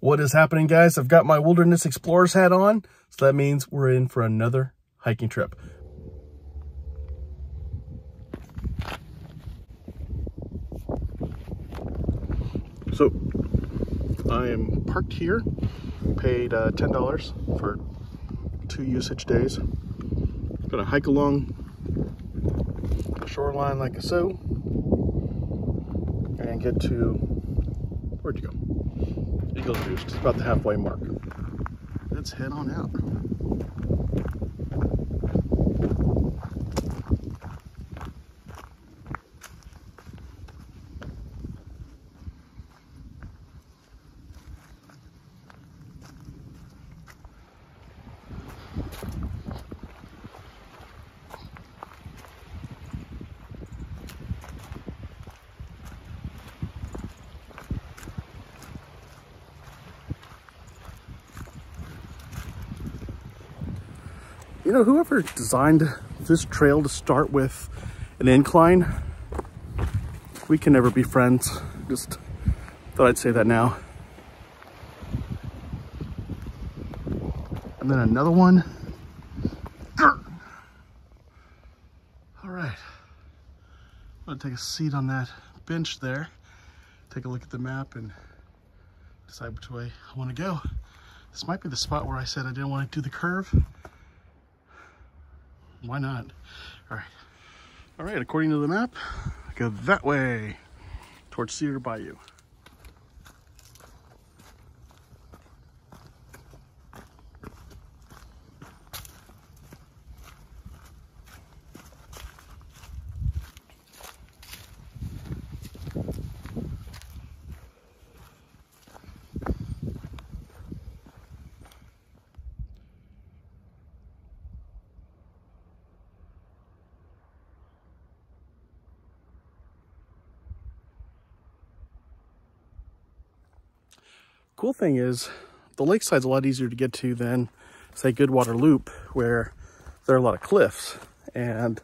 What is happening, guys? I've got my Wilderness Explorer's hat on, so that means we're in for another hiking trip. So, I am parked here, paid $10 for 2 usage days. Gonna hike along the shoreline like so, and get to, where'd you go? Eagle's Roost, it's about the halfway mark. Let's head on out. You know, whoever designed this trail to start with an incline, we can never be friends. Just thought I'd say that now. And then another one. All right. I'm gonna take a seat on that bench there, take a look at the map and decide which way I want to go. This might be the spot where I said I didn't want to do the curve. Why not? All right, according to the map, I go that way towards Cedar Bayou. Cool thing is, the lakeside's a lot easier to get to than, say, Goodwater Loop, where there are a lot of cliffs. And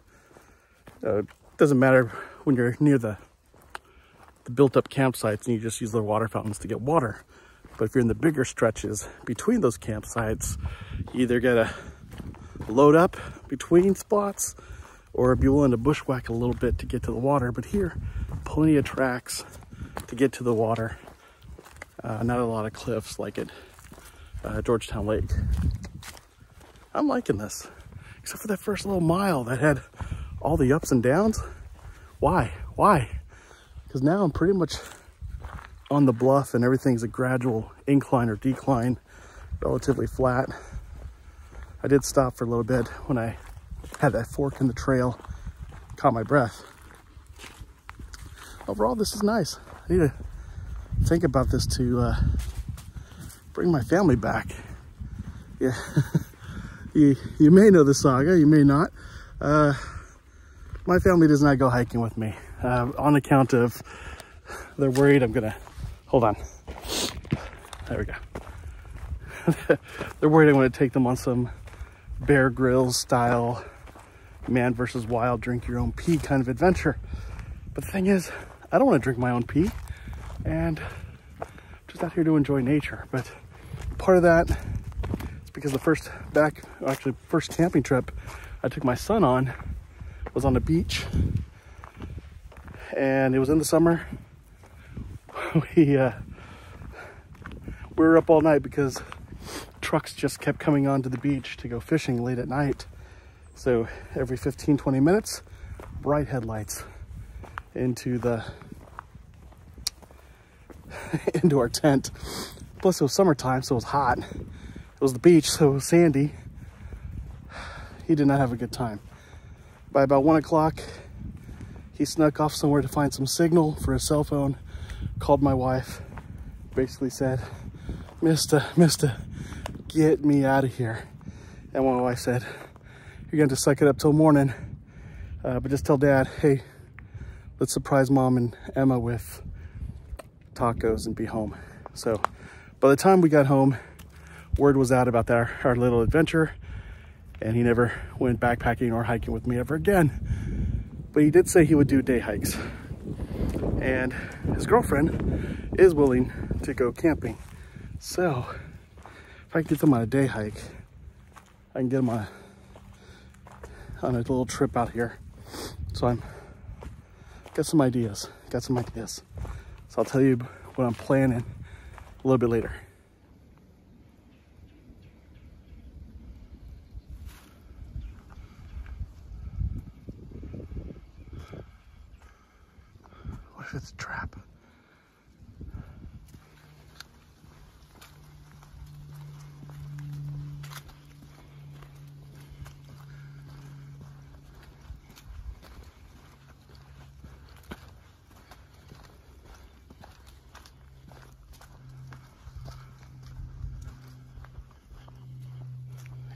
it doesn't matter when you're near the built-up campsites and you just use the water fountains to get water. But if you're in the bigger stretches between those campsites, you either gotta load up between spots or be willing to bushwhack a little bit to get to the water. But here, plenty of tracks to get to the water. Not a lot of cliffs like at Georgetown Lake. I'm liking this, except for that first little mile that had all the ups and downs. Why? Because now I'm pretty much on the bluff and everything's a gradual incline or decline, relatively flat. I did stop for a little bit when I had that fork in the trail, caught my breath. Overall, this is nice. I need to think about this to bring my family back. Yeah, you may know the saga, you may not. My family does not go hiking with me on account of they're worried I'm gonna, hold on, there we go. They're worried I'm gonna take them on some Bear Grylls style man versus wild, drink your own pee kind of adventure. But the thing is, I don't want to drink my own pee. And just out here to enjoy nature. But part of that is because the first camping trip I took my son on was on the beach, and it was in the summer. We were up all night because trucks just kept coming onto the beach to go fishing late at night. So every 15-20 minutes, bright headlights into our tent. Plus it was summertime, so it was hot. It was the beach, so it was sandy. He did not have a good time. By about 1 o'clock, he snuck off somewhere to find some signal for his cell phone, called my wife, basically said, Mister, get me out of here. And my wife said, you're going to suck it up till morning, but just tell Dad, hey, let's surprise Mom and Emma with tacos and be home. So by the time we got home, word was out about our little adventure, and he never went backpacking or hiking with me ever again. But he did say he would do day hikes, and his girlfriend is willing to go camping So if I can get them on a day hike, I can get them on a little trip out here. So I'm got some ideas. So I'll tell you what I'm planning a little bit later. What if it's a trap?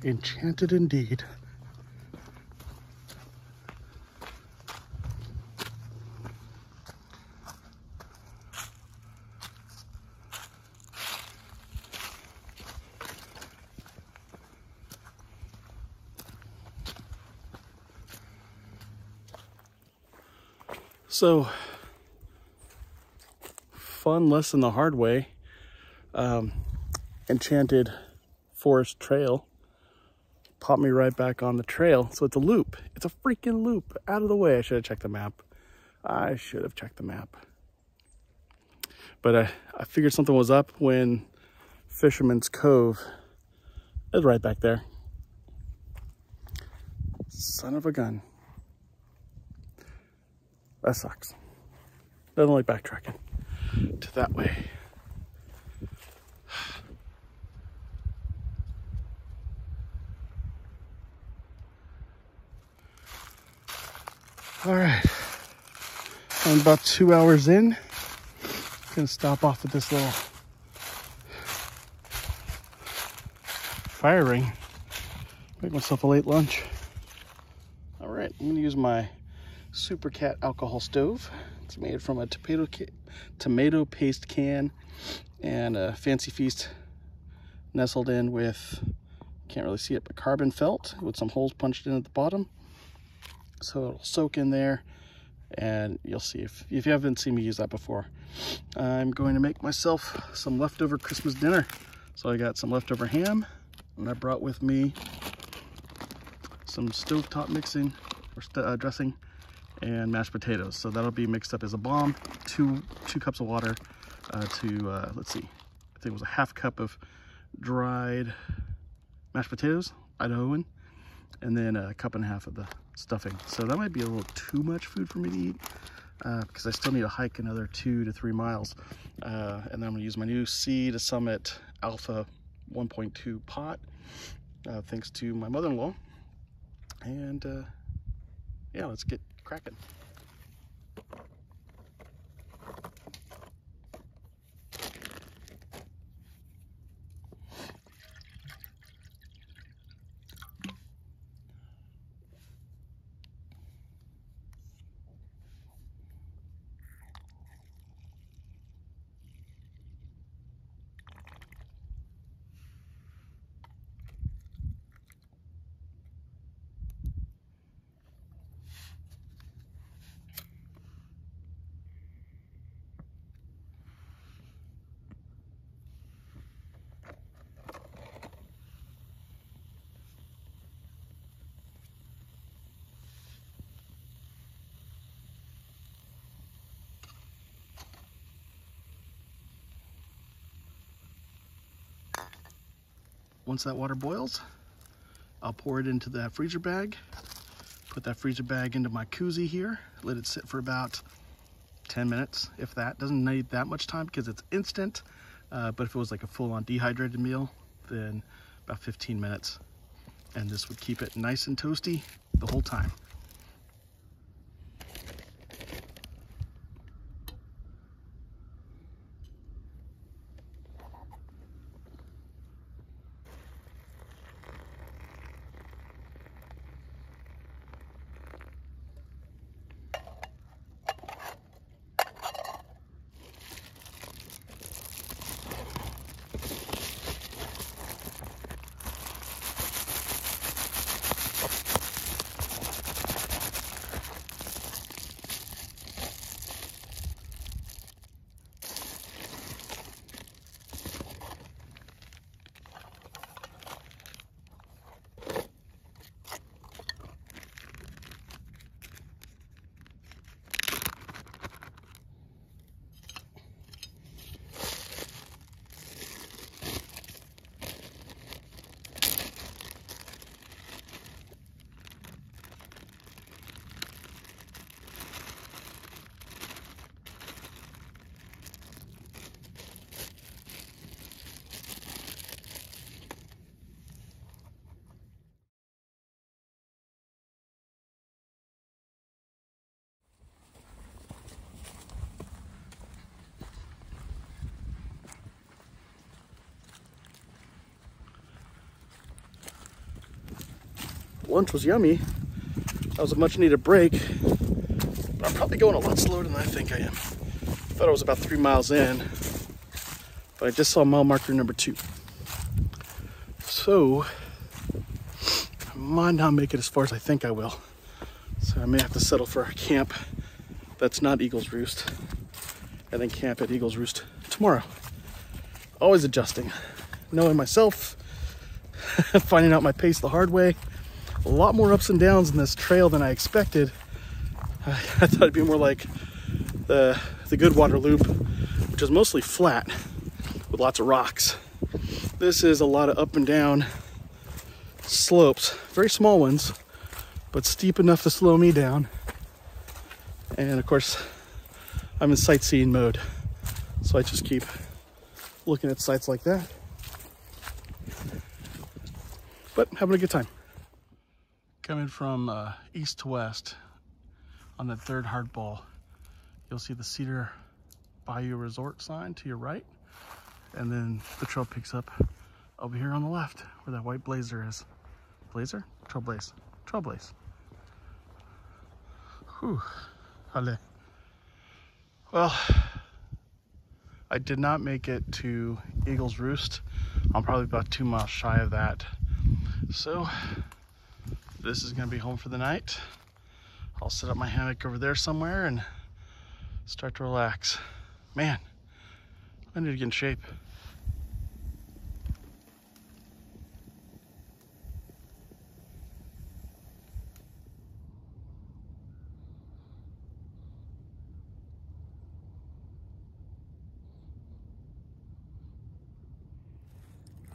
Enchanted indeed. So, fun lesson the hard way. Enchanted Forest Trail popped me right back on the trail. So it's a loop. It's a freaking loop. Out of the way. I should have checked the map. But I figured something was up when Fisherman's Cove is right back there. Son of a gun. That sucks. Doesn't like backtracking to that way. All right, I'm about 2 hours in. Gonna stop off at this little fire ring. Make myself a late lunch. All right, I'm gonna use my Super Cat alcohol stove. It's made from a tomato paste can and a Fancy Feast nestled in with, can't really see it, but carbon felt with some holes punched in at the bottom. So it'll soak in there, and you'll see if you haven't seen me use that before. I'm going to make myself some leftover Christmas dinner. So I got some leftover ham, and I brought with me some stovetop mixing or dressing and mashed potatoes. So that'll be mixed up as a bomb. Two cups of water let's see, I think it was a half cup of dried mashed potatoes, Idahoan, and then a cup and a half of the stuffing. So that might be a little too much food for me to eat because I still need to hike another 2 to 3 miles. And then I'm gonna use my new Sea to Summit Alpha 1.2 pot, thanks to my mother-in-law. And yeah, let's get cracking. Once that water boils, I'll pour it into that freezer bag, put that freezer bag into my koozie here, let it sit for about 10 minutes, if that. Doesn't need that much time because it's instant, but if it was like a full-on dehydrated meal, then about 15 minutes. And this would keep it nice and toasty the whole time. Lunch was yummy. That was a much needed break. But I'm probably going a lot slower than I think I am. I thought I was about 3 miles in, but I just saw mile marker number 2. So I might not make it as far as I think I will. So I may have to settle for a camp that's not Eagle's Roost, and then camp at Eagle's Roost tomorrow. Always adjusting, knowing myself, finding out my pace the hard way. A lot more ups and downs in this trail than I expected. I thought it'd be more like the Goodwater Loop, which is mostly flat with lots of rocks. This is a lot of up and down slopes, very small ones, but steep enough to slow me down. And of course, I'm in sightseeing mode, so I just keep looking at sites like that. But having a good time. Coming from east to west on the third hardball, you'll see the Cedar Bayou Resort sign to your right, and then the trail picks up over here on the left where that white blazer is. Blazer? Trailblaze. Trailblaze. Whew. Hale. Well, I did not make it to Eagle's Roost. I'm probably about 2 miles shy of that. So this is gonna be home for the night. I'll set up my hammock over there somewhere and start to relax. Man, I need to get in shape.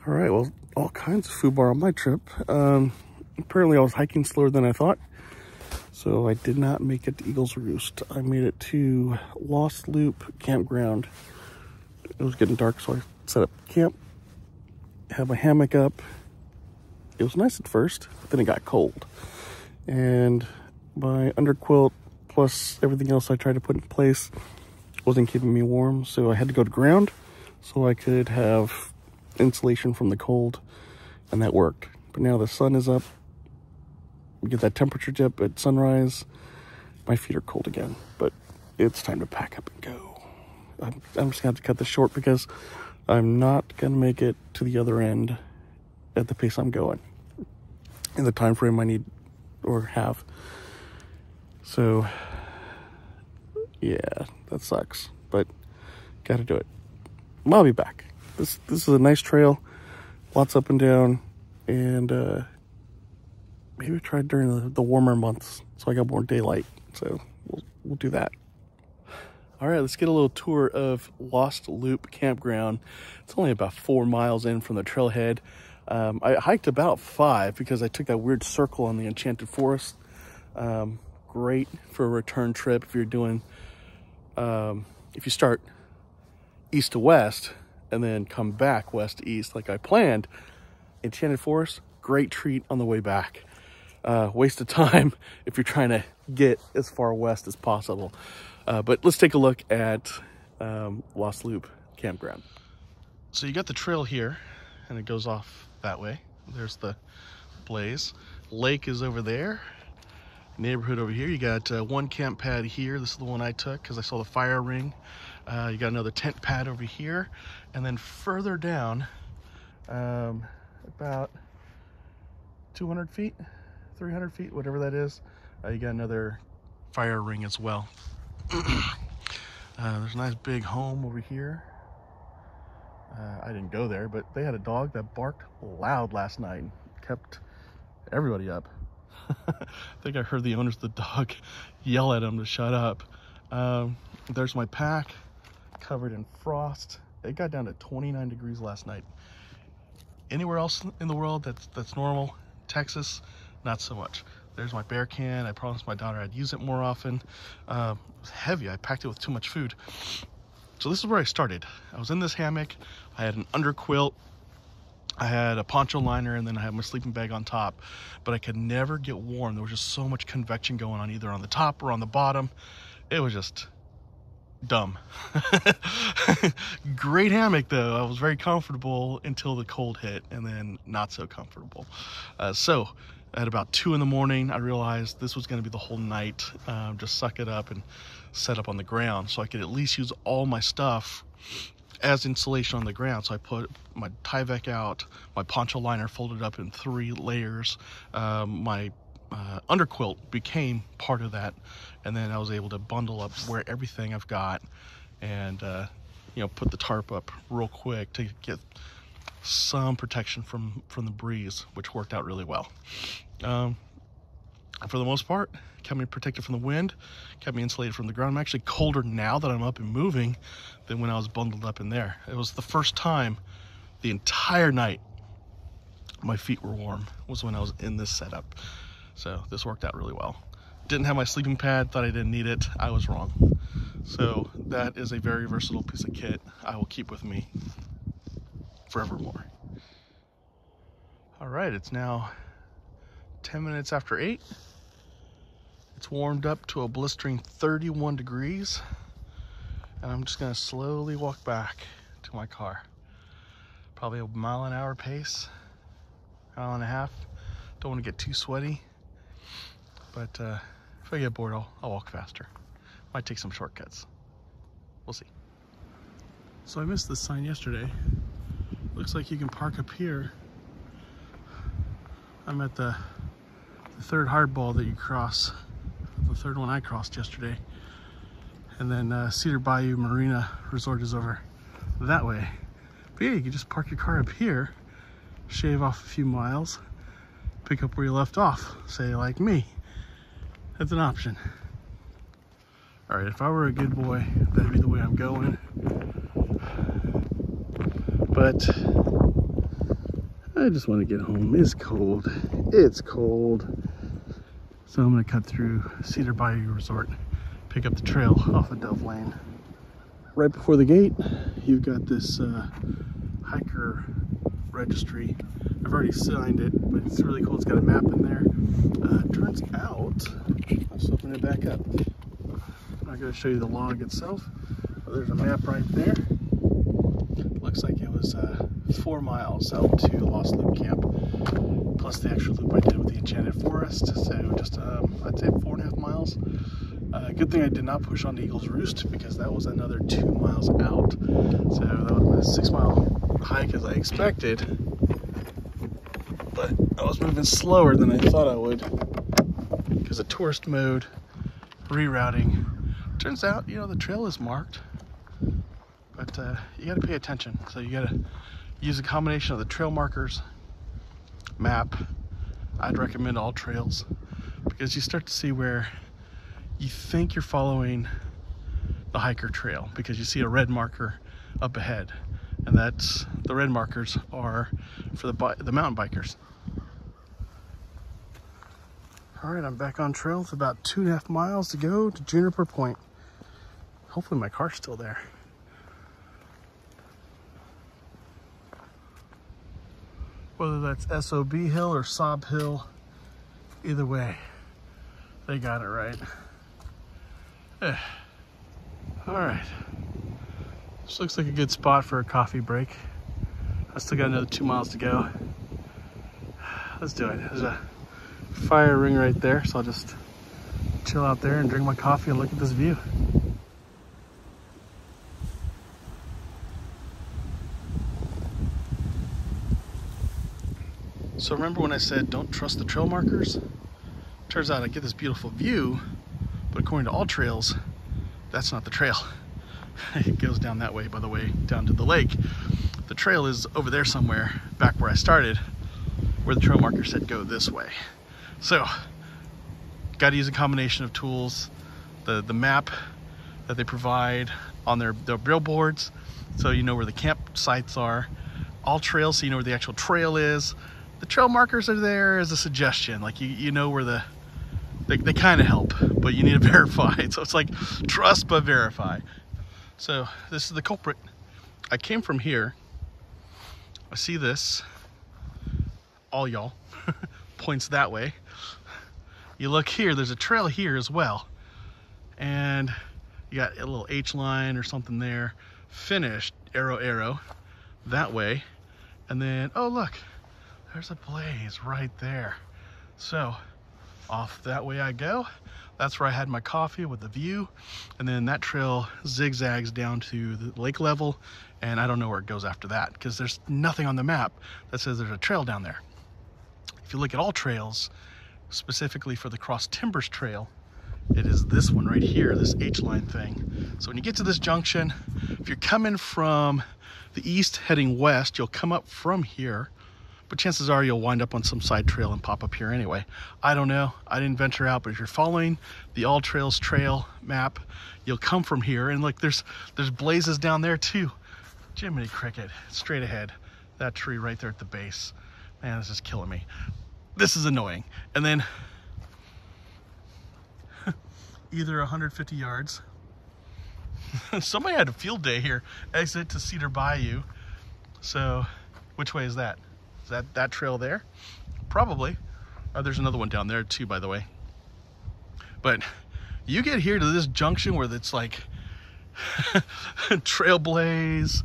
All right, well, all kinds of foobar on my trip. Apparently I was hiking slower than I thought, so I did not make it to Eagle's Roost. I made it to Lost Loop Campground. It was getting dark, so I set up camp, had my hammock up. It was nice at first, but then it got cold. And my underquilt plus everything else I tried to put in place wasn't keeping me warm, so I had to go to ground so I could have insulation from the cold, and that worked. But now the sun is up, we get that temperature dip at sunrise. My feet are cold again, but it's time to pack up and go. I'm just gonna have to cut this short because I'm not gonna make it to the other end at the pace I'm going in the time frame I need or have. So yeah, that sucks, but gotta do it. I'll be back. This is a nice trail, lots up and down, and maybe try during the warmer months so I got more daylight. So we'll do that. All right, let's get a little tour of Lost Loop Campground. It's only about 4 miles in from the trailhead. I hiked about 5 because I took that weird circle on the Enchanted Forest. Great for a return trip if you're doing, if you start east to west and then come back west to east like I planned. Enchanted Forest, great treat on the way back. Waste of time if you're trying to get as far west as possible. But let's take a look at Lost Loop Campground. So you got the trail here, and it goes off that way. There's the blaze. Lake is over there. Neighborhood over here. You got one camp pad here. This is the one I took because I saw the fire ring. You got another tent pad over here. And then further down, about 200 feet, 300 feet, whatever that is, you got another fire ring as well. There's a nice big home over here. I didn't go there, but they had a dog that barked loud last night and kept everybody up. I think I heard the owners of the dog yell at him to shut up. There's my pack covered in frost. It got down to 29 degrees last night. Anywhere else in the world that's normal. Texas, not so much. There's my bear can. I promised my daughter I'd use it more often. It was heavy. I packed it with too much food. So this is where I started. I was in this hammock. I had an underquilt. I had a poncho liner, and then I had my sleeping bag on top. But I could never get warm. There was just so much convection going on, either on the top or on the bottom. It was just dumb. Great hammock though. I was very comfortable until the cold hit, and then not so comfortable. So at about 2 in the morning, I realized this was going to be the whole night. Just suck it up and set up on the ground so I could at least use all my stuff as insulation on the ground. So I put my Tyvek out, my poncho liner folded up in 3 layers, my underquilt became part of that, and then I was able to bundle up where everything I've got, and you know, put the tarp up real quick to get some protection from the breeze, which worked out really well. For the most part, kept me protected from the wind, kept me insulated from the ground. I'm actually colder now that I'm up and moving than when I was bundled up in there. It was the first time the entire night my feet were warm, was when I was in this setup. So this worked out really well. Didn't have my sleeping pad, thought I didn't need it. I was wrong. So that is a very versatile piece of kit I will keep with me forevermore. All right, it's now 10 minutes after 8. It's warmed up to a blistering 31 degrees. And I'm just gonna slowly walk back to my car. Probably a mile-an-hour pace, mile and a half. Don't wanna get too sweaty. But if I get bored, I'll walk faster. Might take some shortcuts. We'll see. So I missed this sign yesterday. Looks like you can park up here. I'm at the third hardball that you cross. The third one I crossed yesterday. And then Cedar Bayou Marina Resort is over that way. But yeah, you can just park your car up here, shave off a few miles, pick up where you left off, say like me. That's an option. All right, if I were a good boy, that'd be the way I'm going. But I just want to get home. It's cold. It's cold. So I'm gonna cut through Cedar Bayou Resort, pick up the trail off of Dove Lane. Right before the gate, you've got this hiker registry. I've already signed it, but it's really cool. It's got a map in there. Turns out, let's open it back up. I'm not going to show you the log itself, but there's a map right there. Looks like it was 4 miles out to Lost Loop Camp, plus the extra loop I did with the Enchanted Forest. So just, I'd say 4.5 miles. Good thing I did not push on to Eagle's Roost, because that was another 2 miles out. So that would have been a 6-mile hike as I expected. But I was moving slower than I thought I would because of tourist mode, rerouting. Turns out, you know, the trail is marked, but you got to pay attention. So you got to use a combination of the trail markers, map. I'd recommend all trails, because you start to see where you think you're following the hiker trail because you see a red marker up ahead, and that's the red markers are for the mountain bikers. All right, I'm back on trail. It's about 2.5 miles to go to Juniper Point. Hopefully my car's still there. Whether that's SOB Hill or Sob Hill, either way, they got it right. All right, this looks like a good spot for a coffee break. I still got another 2 miles to go. Let's do it. There's a fire ring right there, so I'll just chill out there and drink my coffee and look at this view. So remember when I said don't trust the trail markers? Turns out I get this beautiful view, but according to all trails, that's not the trail. It goes down that way, by the way, down to the lake. The trail is over there somewhere, back where I started, where the trail marker said go this way. So, got to use a combination of tools. The map that they provide on their billboards, so you know where the campsites are. All trails, so you know where the actual trail is. The trail markers are there as a suggestion, like you know where they kind of help, but you need to verify. So it's like trust but verify. So this is the culprit. I came from here. I see this. All y'all points that way. You look here, there's a trail here as well. And You got a little H line or something there. Finished, arrow, arrow, that way. And then, oh look, there's a blaze right there. So off that way I go. That's where I had my coffee with the view. And then that trail zigzags down to the lake level. And I don't know where it goes after that because there's nothing on the map that says there's a trail down there. If you look at all trails, specifically for the Cross Timbers Trail, it is this one right here, this H-line thing. So when you get to this junction, if you're coming from the east heading west, you'll come up from here, but chances are you'll wind up on some side trail and pop up here anyway. I don't know, I didn't venture out, but if you're following the All Trails Trail map, you'll come from here, and look, there's blazes down there too. Jiminy Cricket, straight ahead. That tree right there at the base. Man, this is killing me. This is annoying. And then either 150 yards. Somebody had a field day here. Exit to Cedar Bayou. So, which way is that? Is that trail there? Probably. Oh, there's another one down there too, by the way. But you get here to this junction where it's like trailblaze,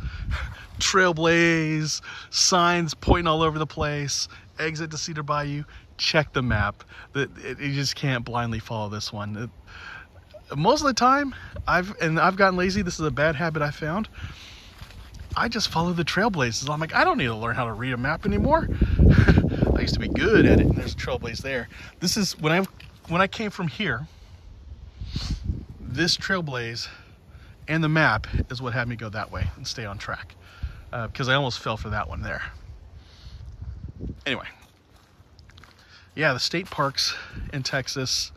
signs pointing all over the place, exit to Cedar Bayou. Check the map. You just can't blindly follow this one. Most of the time, I've gotten lazy. This is a bad habit I found. I just follow the trailblazes. I'm like, I don't need to learn how to read a map anymore. I used to be good at it, and there's a trailblaze there. This is when I came from here. This trailblaze and the map is what had me go that way and stay on track, because I almost fell for that one there. Anyway, yeah, the state parks in Texas,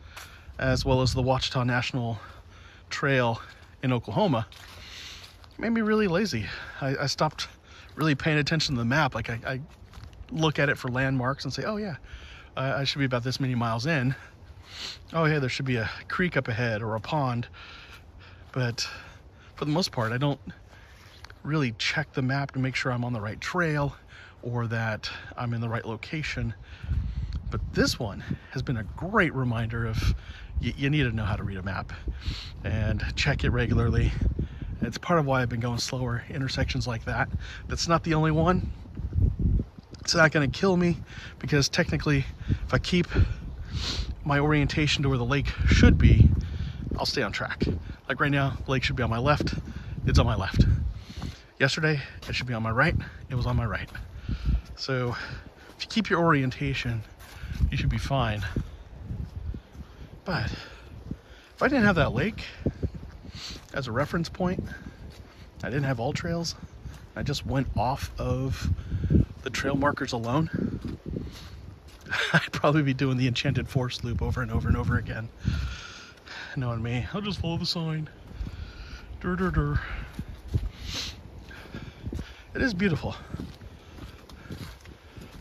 as well as the Ouachita National Trail in Oklahoma, made me really lazy. I stopped really paying attention to the map. Like I look at it for landmarks and say, oh yeah, I should be about this many miles in. Oh yeah, there should be a creek up ahead or a pond. But for the most part, I don't really check the map to make sure I'm on the right trail or that I'm in the right location. But this one has been a great reminder of you need to know how to read a map and check it regularly. It's part of why I've been going slower intersections like that. That's not the only one. It's not going to kill me because technically if I keep my orientation to where the lake should be, I'll stay on track. Like right now, the lake should be on my left. It's on my left. Yesterday, it should be on my right. It was on my right. So if you keep your orientation, you should be fine. But if I didn't have that lake as a reference point, I didn't have all trails, I just went off of the trail markers alone, I'd probably be doing the Enchanted Forest loop over and over and over again. Knowing me, I'll just follow the sign. Dur, dur, dur. It is beautiful.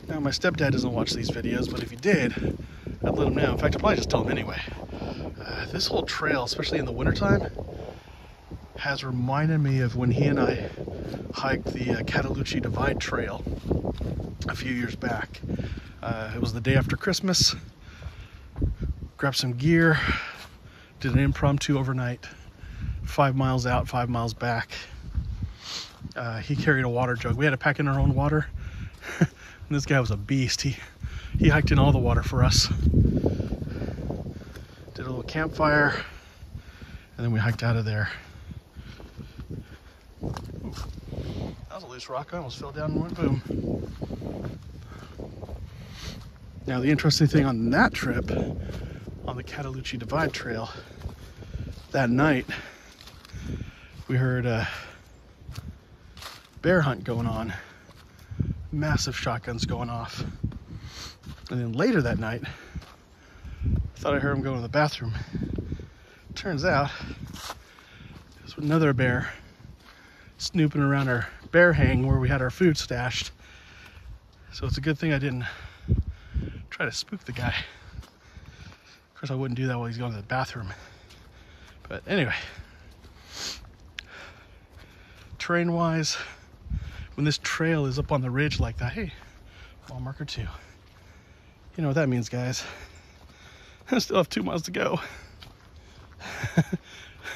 Now, my stepdad doesn't watch these videos, but if he did, I'd let him know. In fact, I'd probably just tell him anyway. This whole trail, especially in the wintertime, has reminded me of when he and I hiked the Cataloochee Divide Trail a few years back. It was the day after Christmas. Grabbed some gear, did an impromptu overnight, 5 miles out, 5 miles back. He carried a water jug. We had to pack in our own water. And this guy was a beast. He hiked in all the water for us. Did a little campfire, and then we hiked out of there. Ooh, that was a loose rock. I almost fell down and went boom. Now, the interesting thing on that trip, on the Cataloochee Divide Trail, that night, we heard a bear hunt going on. Massive shotguns going off. And then later that night, I thought I heard him go to the bathroom. Turns out, there's another bear snooping around our bear hang where we had our food stashed. So it's a good thing I didn't try to spook the guy. Of course, I wouldn't do that while he's going to the bathroom. But anyway, terrain-wise, when this trail is up on the ridge like that, hey, mile marker 2. You know what that means, guys. I still have 2 miles to go.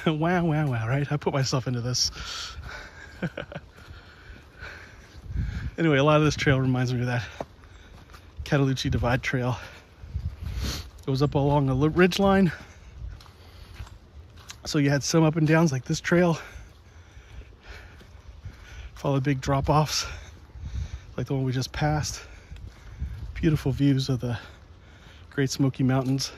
Wow, wow, wow, right? I put myself into this. Anyway, a lot of this trail reminds me of that Cataloochee Divide Trail. It was up along a ridge line. So you had some up and downs like this trail. Followed big drop-offs like the one we just passed. Beautiful views of the Great Smoky Mountains.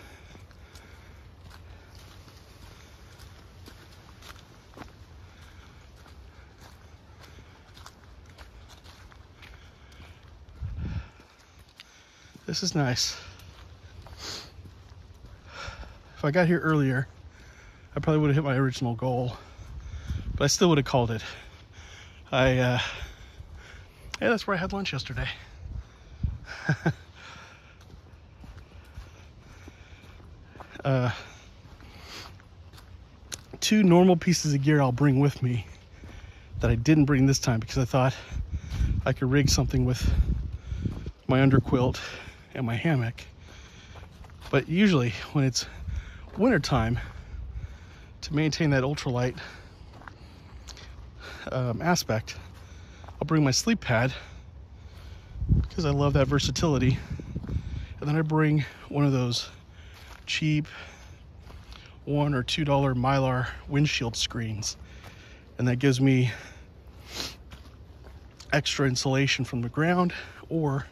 This is nice. If I got here earlier, I probably would have hit my original goal, but I still would have called it. Yeah, that's where I had lunch yesterday. Two normal pieces of gear I'll bring with me that I didn't bring this time because I thought I could rig something with my underquilt and my hammock. But usually when it's wintertime, to maintain that ultralight aspect, I'll bring my sleep pad because I love that versatility. And then I bring one of those cheap $1 or $2 Mylar windshield screens, and that gives me extra insulation from the ground or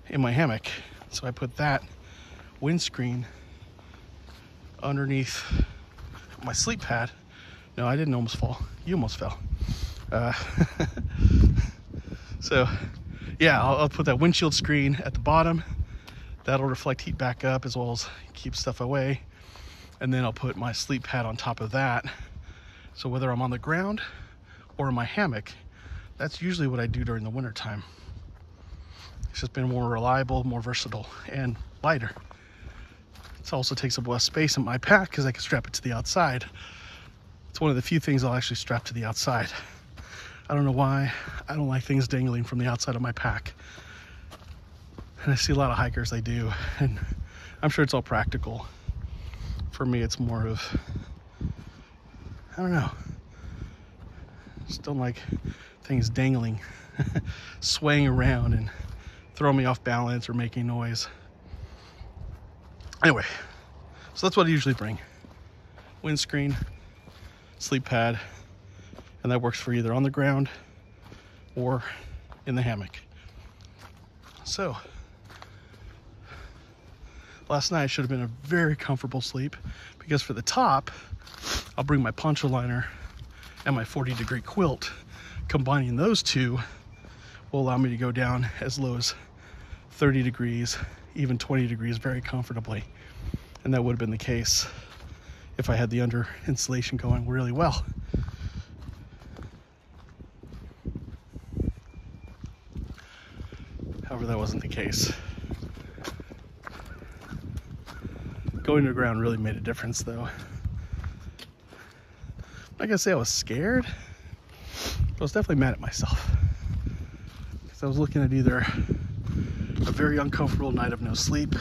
in my hammock. So I put that windscreen underneath my sleep pad. No, I didn't almost fall. You almost fell. So yeah, I'll put that windshield screen at the bottom. That'll reflect heat back up as well as keep stuff away. And then I'll put my sleep pad on top of that. So whether I'm on the ground or in my hammock, that's usually what I do during the winter time. It's just been more reliable, more versatile, and lighter. It also takes up less space in my pack because I can strap it to the outside. It's one of the few things I'll actually strap to the outside. I don't know why. I don't like things dangling from the outside of my pack. And I see a lot of hikers, they do. And I'm sure it's all practical. For me, it's more of, I don't know. Just don't like things dangling, swaying around and throwing me off balance or making noise. Anyway, so that's what I usually bring. Windscreen, sleep pad, and that works for either on the ground or in the hammock. So, last night should have been a very comfortable sleep because for the top, I'll bring my poncho liner and my 40-degree quilt. Combining those two will allow me to go down as low as 30 degrees, even 20 degrees very comfortably. And that would have been the case if I had the under insulation going really well. However, that wasn't the case. Going to the ground really made a difference though. I'm not gonna say I was scared, but I was definitely mad at myself. Because I was looking at either a very uncomfortable night of no sleep,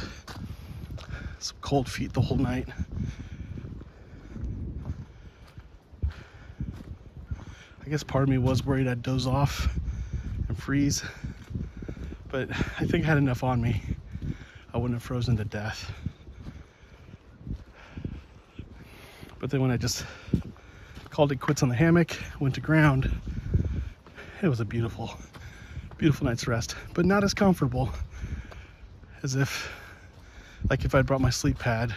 some cold feet the whole night, I guess part of me was worried I'd doze off and freeze, but I think I had enough on me. I wouldn't have frozen to death. But then when I just called it quits on the hammock, went to ground, it was a beautiful, beautiful night's rest, but not as comfortable as if I'd brought my sleep pad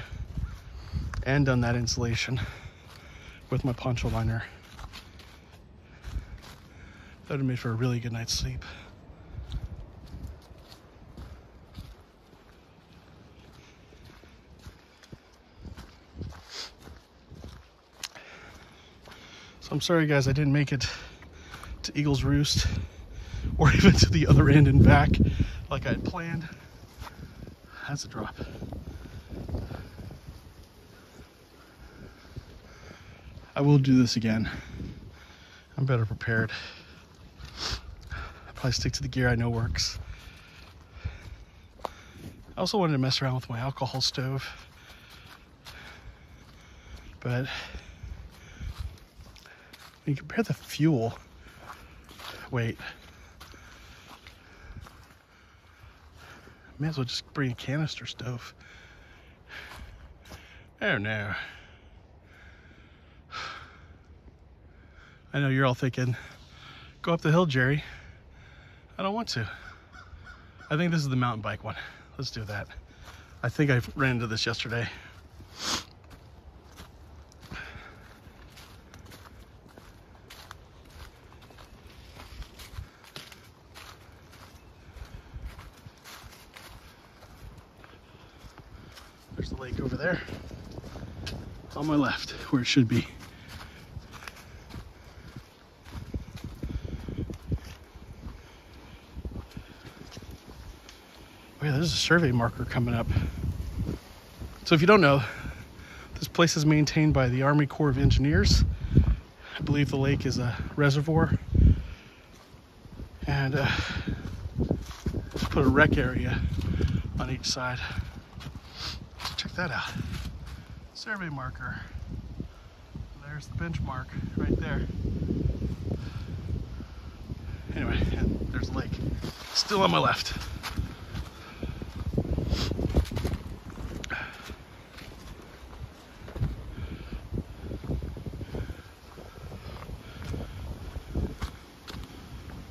and done that insulation with my poncho liner. That would have made for a really good night's sleep. So I'm sorry guys, I didn't make it to Eagle's Roost or even to the other end and back like I had planned. That's a drop. I will do this again. I'm better prepared. I'll probably stick to the gear I know works. I also wanted to mess around with my alcohol stove, but When you compare the fuel weight, may as well just bring a canister stove. Oh no. I know you're all thinking, go up the hill, Jerry. I don't want to. I think this is the mountain bike one. Let's do that. I think I ran into this yesterday. There's the lake over there. On my left, where it should be. Oh yeah, there's a survey marker coming up. So if you don't know, this place is maintained by the Army Corps of Engineers. I believe the lake is a reservoir. And just put a rec area on each side. So check that out. Survey marker. There's the benchmark right there. Anyway, and there's the lake. Still on my left.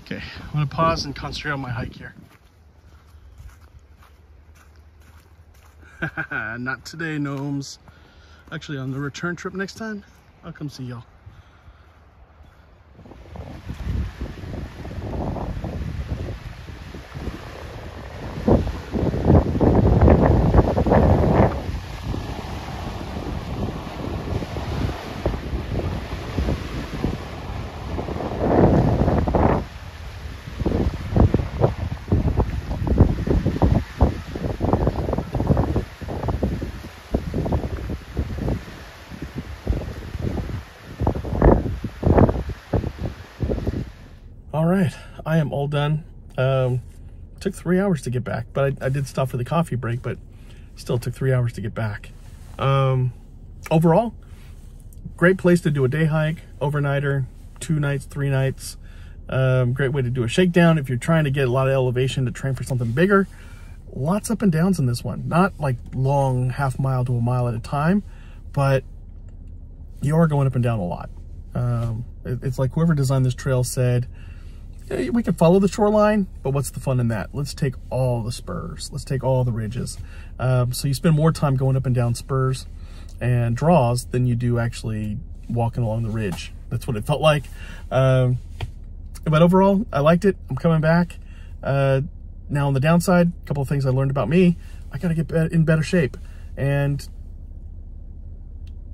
Okay, I'm gonna pause and concentrate on my hike here. Not today, gnomes. Actually, on the return trip next time, I'll come see y'all. All right, I am all done. Took 3 hours to get back, but I did stop for the coffee break, but still took 3 hours to get back. Overall, great place to do a day hike, overnighter, 2 nights, 3 nights. Great way to do a shakedown if you're trying to get a lot of elevation to train for something bigger. Lots up and downs in this one. Not like long half mile to a mile at a time, but you are going up and down a lot. It's like whoever designed this trail said, hey, we can follow the shoreline, but what's the fun in that? Let's take all the spurs. Let's take all the ridges. So you spend more time going up and down spurs and draws than you do actually walking along the ridge. That's what it felt like. But overall, I liked it. I'm coming back. Now on the downside, a couple of things I learned about me. I got to get in better shape. And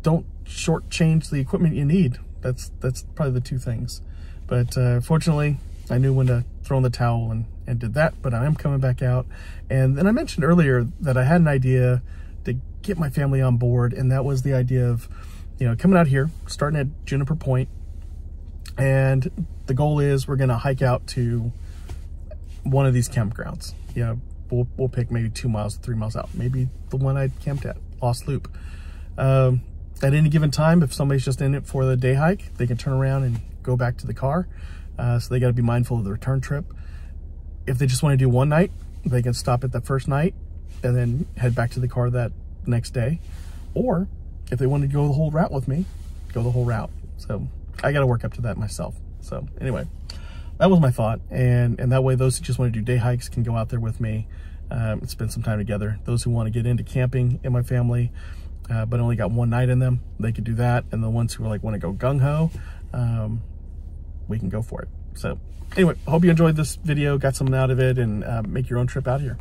don't shortchange the equipment you need. That's probably the 2 things. But fortunately, I knew when to throw in the towel and did that, but I am coming back out. And then I mentioned earlier that I had an idea to get my family on board, and that was the idea of, coming out here, starting at Juniper Point, and the goal is we're gonna hike out to one of these campgrounds. We'll pick maybe 2 miles to 3 miles out, maybe the one I camped at, Lost Loop. At any given time, if somebody's just in it for the day hike, they can turn around and go back to the car. So they got to be mindful of the return trip. If they just want to do one night, they can stop at the first night and then head back to the car that next day. Or if they want to go the whole route with me, go the whole route. So I got to work up to that myself. So anyway, that was my thought. And that way, those who just want to do day hikes can go out there with me and spend some time together. Those who want to get into camping in my family, but only got one night in them, they could do that. And the ones who are like want to go gung-ho, we can go for it. So anyway, I hope you enjoyed this video, got something out of it, and make your own trip out here.